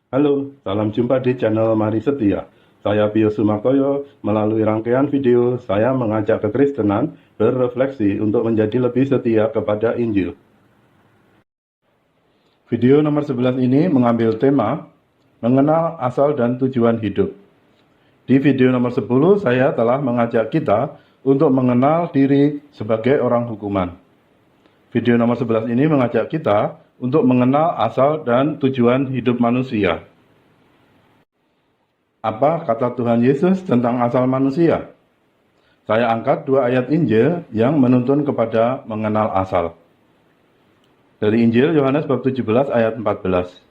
Halo, salam jumpa di channel Mari Setia. Saya Pio Sumakoyo. Melalui rangkaian video, saya mengajak kekristenan berefleksi untuk menjadi lebih setia kepada Injil. Video nomor 11 ini mengambil tema mengenal asal dan tujuan hidup. Di video nomor 10, saya telah mengajak kita untuk mengenal diri sebagai orang hukuman. Video nomor 11 ini mengajak kita untuk mengenal asal dan tujuan hidup manusia. Apa kata Tuhan Yesus tentang asal manusia? Saya angkat dua ayat Injil yang menuntun kepada mengenal asal. Dari Injil Yohanes bab 17 ayat 14.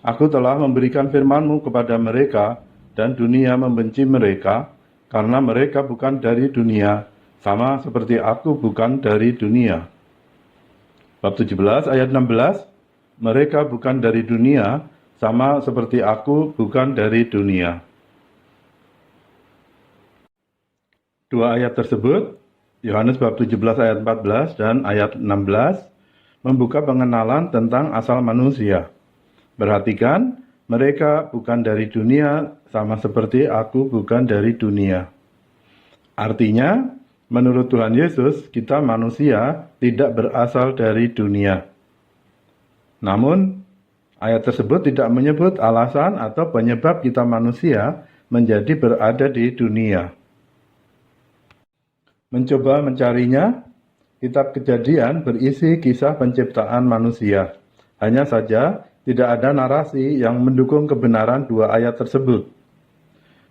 Aku telah memberikan firman-Mu kepada mereka, dan dunia membenci mereka, karena mereka bukan dari dunia, sama seperti aku bukan dari dunia. Bab 17 ayat 16. Mereka bukan dari dunia, sama seperti aku bukan dari dunia. Dua ayat tersebut, Yohanes bab 17 ayat 14 dan ayat 16, membuka pengenalan tentang asal manusia. Perhatikan, mereka bukan dari dunia, sama seperti aku bukan dari dunia. Artinya, menurut Tuhan Yesus, kita manusia tidak berasal dari dunia. Namun, ayat tersebut tidak menyebut alasan atau penyebab kita manusia menjadi berada di dunia. Mencoba mencarinya, kitab Kejadian berisi kisah penciptaan manusia. Hanya saja, tidak ada narasi yang mendukung kebenaran dua ayat tersebut.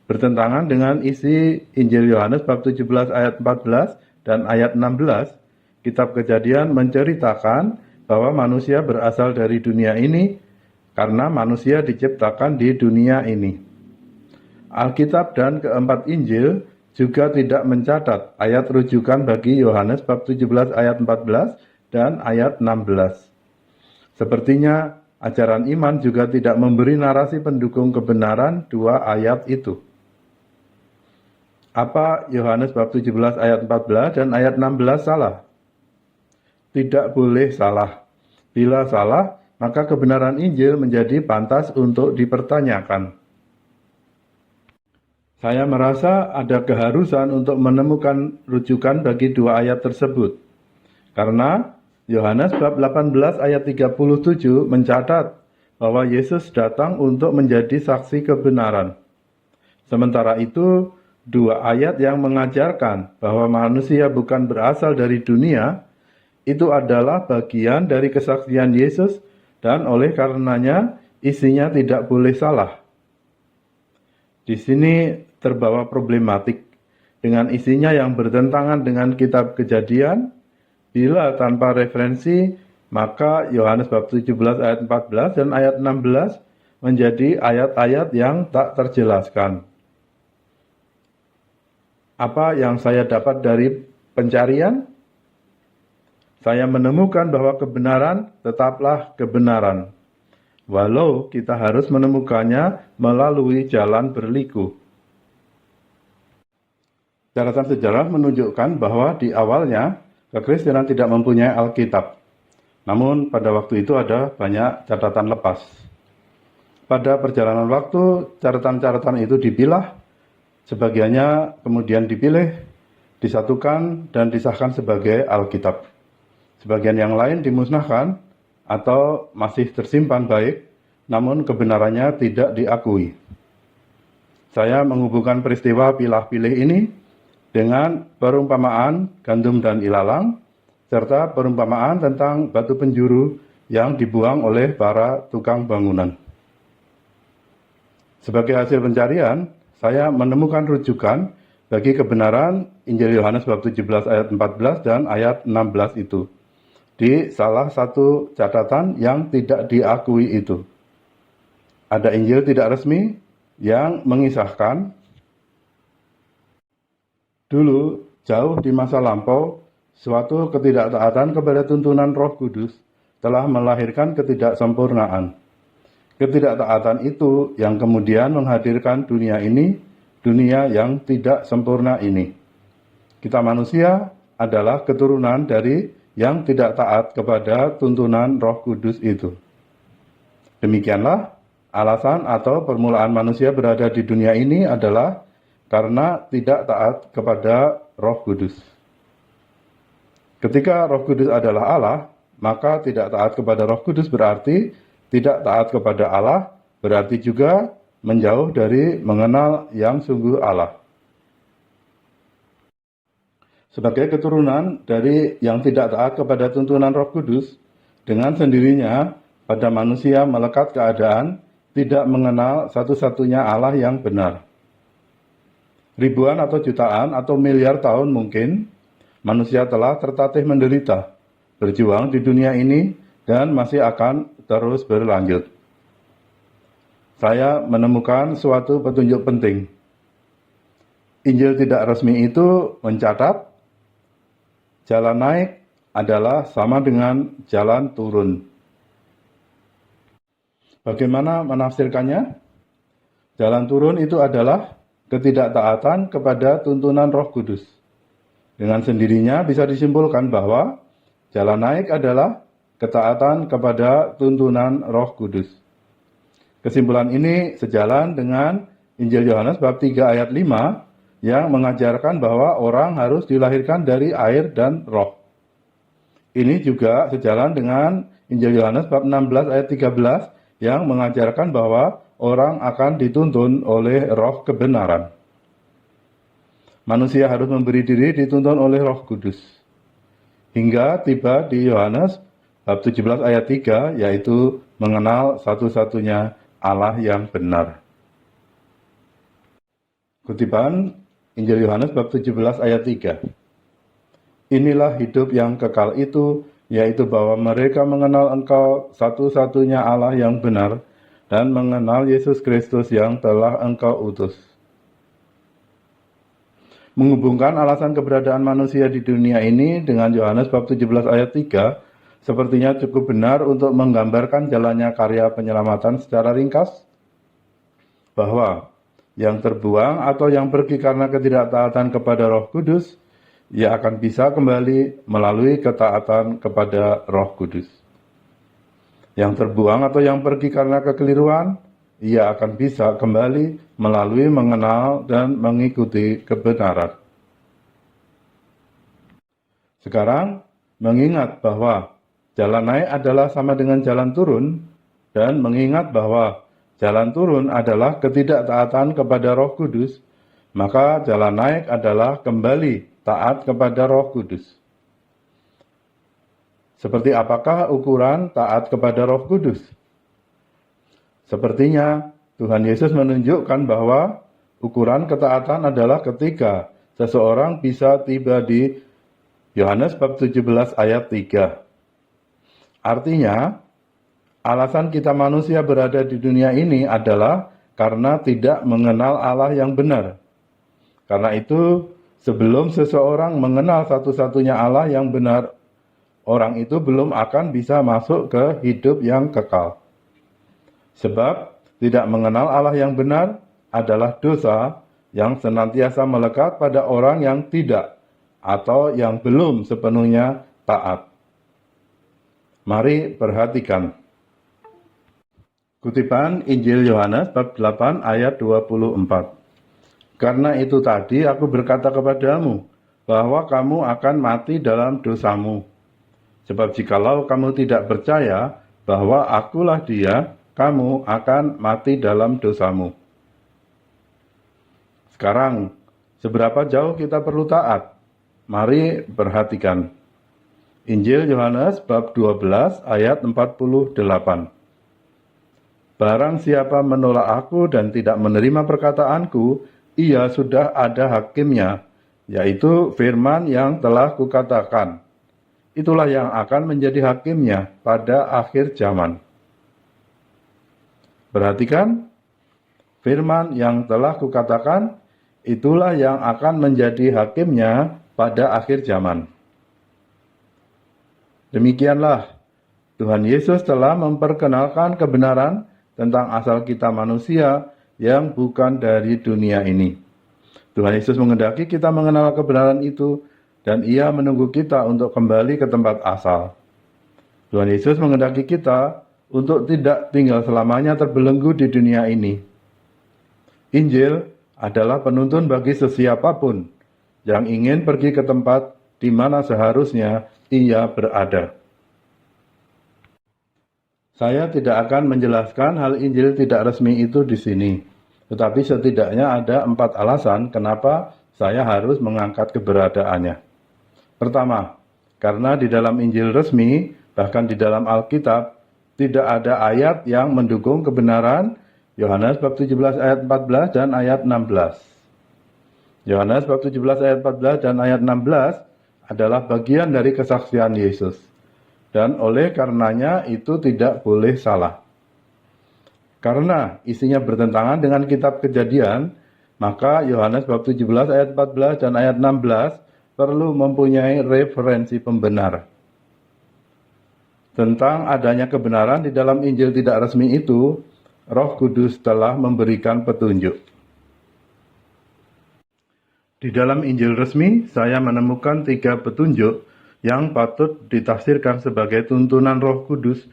Bertentangan dengan isi Injil Yohanes bab 17 ayat 14 dan ayat 16, kitab Kejadian menceritakan bahwa manusia berasal dari dunia ini karena manusia diciptakan di dunia ini. Alkitab dan keempat Injil juga tidak mencatat ayat rujukan bagi Yohanes bab 17 ayat 14 dan ayat 16. Sepertinya ajaran iman juga tidak memberi narasi pendukung kebenaran dua ayat itu. Apa Yohanes bab 17 ayat 14 dan ayat 16 salah? Tidak boleh salah. Bila salah, maka kebenaran Injil menjadi pantas untuk dipertanyakan. Saya merasa ada keharusan untuk menemukan rujukan bagi dua ayat tersebut. Karena Yohanes bab 18 ayat 37 mencatat bahwa Yesus datang untuk menjadi saksi kebenaran. Sementara itu, dua ayat yang mengajarkan bahwa manusia bukan berasal dari dunia, itu adalah bagian dari kesaksian Yesus dan oleh karenanya isinya tidak boleh salah. Di sini terbawa problematik dengan isinya yang bertentangan dengan kitab Kejadian. Bila tanpa referensi, maka Yohanes bab 17 ayat 14 dan ayat 16 menjadi ayat-ayat yang tak terjelaskan. Apa yang saya dapat dari pencarian? Saya menemukan bahwa kebenaran tetaplah kebenaran, walau kita harus menemukannya melalui jalan berliku. Catatan sejarah menunjukkan bahwa di awalnya kekristenan tidak mempunyai Alkitab. Namun pada waktu itu ada banyak catatan lepas. Pada perjalanan waktu, catatan-catatan itu dipilah, sebagiannya kemudian dipilih, disatukan, dan disahkan sebagai Alkitab. Sebagian yang lain dimusnahkan atau masih tersimpan baik, namun kebenarannya tidak diakui. Saya menghubungkan peristiwa pilah-pilih ini dengan perumpamaan gandum dan ilalang, serta perumpamaan tentang batu penjuru yang dibuang oleh para tukang bangunan. Sebagai hasil pencarian, saya menemukan rujukan bagi kebenaran Injil Yohanes bab 17 ayat 14 dan ayat 16 itu di salah satu catatan yang tidak diakui itu. Ada Injil tidak resmi yang mengisahkan dulu, jauh di masa lampau, suatu ketidaktaatan kepada tuntunan Roh Kudus telah melahirkan ketidaksempurnaan. Ketidaktaatan itu yang kemudian menghadirkan dunia ini, dunia yang tidak sempurna ini. Kita manusia adalah keturunan dari yang tidak taat kepada tuntunan Roh Kudus itu. Demikianlah Alasan atau permulaan manusia berada di dunia ini adalah karena tidak taat kepada Roh Kudus. Ketika Roh Kudus adalah Allah, maka tidak taat kepada Roh Kudus berarti tidak taat kepada Allah, berarti juga menjauh dari mengenal yang sungguh Allah. Sebagai keturunan dari yang tidak taat kepada tuntunan Roh Kudus, dengan sendirinya pada manusia melekat keadaan tidak mengenal satu-satunya Allah yang benar. Ribuan atau jutaan atau miliar tahun mungkin, manusia telah tertatih menderita, berjuang di dunia ini, dan masih akan terus berlanjut. Saya menemukan suatu petunjuk penting. Injil tidak resmi itu mencatat jalan naik adalah sama dengan jalan turun. Bagaimana menafsirkannya? Jalan turun itu adalah ketidaktaatan kepada tuntunan Roh Kudus. Dengan sendirinya bisa disimpulkan bahwa jalan naik adalah ketaatan kepada tuntunan Roh Kudus. Kesimpulan ini sejalan dengan Injil Yohanes bab 3 ayat 5 yang mengajarkan bahwa orang harus dilahirkan dari air dan roh. Ini juga sejalan dengan Injil Yohanes bab 16 ayat 13 yang mengajarkan bahwa orang akan dituntun oleh roh kebenaran. Manusia harus memberi diri dituntun oleh Roh Kudus. Hingga tiba di Yohanes bab 17 ayat 3, yaitu mengenal satu-satunya Allah yang benar. Kutipan Injil Yohanes bab 17 ayat 3. Inilah hidup yang kekal itu, yaitu bahwa mereka mengenal Engkau satu-satunya Allah yang benar dan mengenal Yesus Kristus yang telah Engkau utus. Menghubungkan alasan keberadaan manusia di dunia ini dengan Yohanes bab 17 ayat 3 sepertinya cukup benar untuk menggambarkan jalannya karya penyelamatan secara ringkas, bahwa yang terbuang atau yang pergi karena ketidaktaatan kepada Roh Kudus, ia akan bisa kembali melalui ketaatan kepada Roh Kudus. Yang terbuang atau yang pergi karena kekeliruan, ia akan bisa kembali melalui mengenal dan mengikuti kebenaran. Sekarang, mengingat bahwa jalan naik adalah sama dengan jalan turun, dan mengingat bahwa jalan turun adalah ketidaktaatan kepada Roh Kudus, maka jalan naik adalah kembali taat kepada Roh Kudus. Seperti apakah ukuran taat kepada Roh Kudus? Sepertinya Tuhan Yesus menunjukkan bahwa ukuran ketaatan adalah ketika seseorang bisa tiba di Yohanes bab 17 ayat 3. Artinya, alasan kita manusia berada di dunia ini adalah karena tidak mengenal Allah yang benar. Karena itu, sebelum seseorang mengenal satu-satunya Allah yang benar, orang itu belum akan bisa masuk ke hidup yang kekal. Sebab tidak mengenal Allah yang benar adalah dosa yang senantiasa melekat pada orang yang tidak atau yang belum sepenuhnya taat. Mari perhatikan. Kutipan Injil Yohanes bab 8 ayat 24. Karena itu tadi aku berkata kepadamu, bahwa kamu akan mati dalam dosamu. Sebab jikalau kamu tidak percaya bahwa akulah Dia, kamu akan mati dalam dosamu. Sekarang, seberapa jauh kita perlu taat? Mari perhatikan. Injil Yohanes bab 12 ayat 48. Barang siapa menolak aku dan tidak menerima perkataanku, ia sudah ada hakimnya, yaitu firman yang telah kukatakan. Itulah yang akan menjadi hakimnya pada akhir zaman. Perhatikan, firman yang telah kukatakan, itulah yang akan menjadi hakimnya pada akhir zaman. Demikianlah, Tuhan Yesus telah memperkenalkan kebenaran tentang asal kita manusia yang bukan dari dunia ini. Tuhan Yesus menghendaki kita mengenal kebenaran itu, dan Ia menunggu kita untuk kembali ke tempat asal. Tuhan Yesus menghendaki kita untuk tidak tinggal selamanya terbelenggu di dunia ini. Injil adalah penuntun bagi sesiapapun yang ingin pergi ke tempat di mana seharusnya ia berada. Saya tidak akan menjelaskan hal Injil tidak resmi itu di sini, tetapi setidaknya ada 4 alasan kenapa saya harus mengangkat keberadaannya. Pertama, karena di dalam Injil resmi, bahkan di dalam Alkitab, tidak ada ayat yang mendukung kebenaran Yohanes bab 17 ayat 14 dan ayat 16. Yohanes bab 17 ayat 14 dan ayat 16 adalah bagian dari kesaksian Yesus. Dan oleh karenanya itu tidak boleh salah. Karena isinya bertentangan dengan kitab Kejadian, maka Yohanes bab 17 ayat 14 dan ayat 16 perlu mempunyai referensi pembenar. Tentang adanya kebenaran di dalam Injil tidak resmi itu, Roh Kudus telah memberikan petunjuk. Di dalam Injil resmi, saya menemukan 3 petunjuk yang patut ditafsirkan sebagai tuntunan Roh Kudus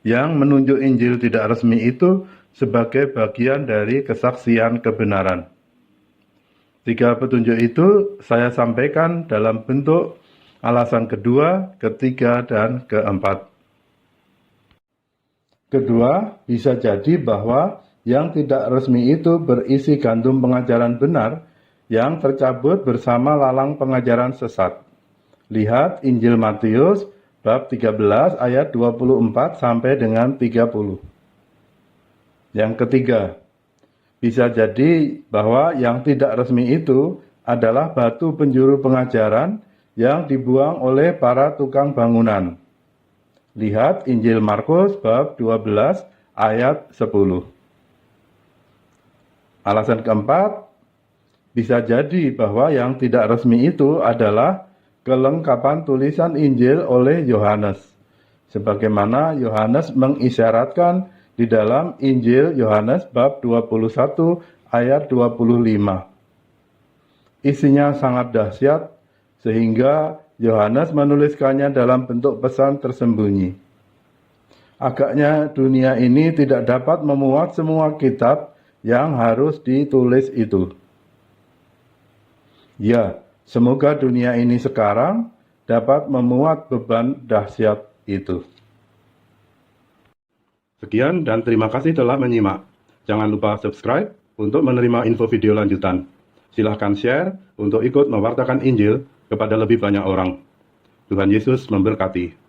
yang menunjuk Injil tidak resmi itu sebagai bagian dari kesaksian kebenaran. 3 petunjuk itu saya sampaikan dalam bentuk alasan kedua, ketiga, dan keempat. Kedua, bisa jadi bahwa yang tidak resmi itu berisi gandum pengajaran benar yang tercabut bersama lalang pengajaran sesat. Lihat Injil Matius bab 13 ayat 24 sampai dengan 30. Yang ketiga, bisa jadi bahwa yang tidak resmi itu adalah batu penjuru pengajaran yang dibuang oleh para tukang bangunan. Lihat Injil Markus bab 12 ayat 10. Alasan keempat, bisa jadi bahwa yang tidak resmi itu adalah kelengkapan tulisan Injil oleh Yohanes, sebagaimana Yohanes mengisyaratkan di dalam Injil Yohanes bab 21 ayat 25. Isinya sangat dahsyat sehingga Yohanes menuliskannya dalam bentuk pesan tersembunyi. Agaknya dunia ini tidak dapat memuat semua kitab yang harus ditulis itu. Ya, semoga dunia ini sekarang dapat memuat beban dahsyat itu. Sekian dan terima kasih telah menyimak. Jangan lupa subscribe untuk menerima info video lanjutan. Silahkan share untuk ikut mewartakan Injil kepada lebih banyak orang. Tuhan Yesus memberkati.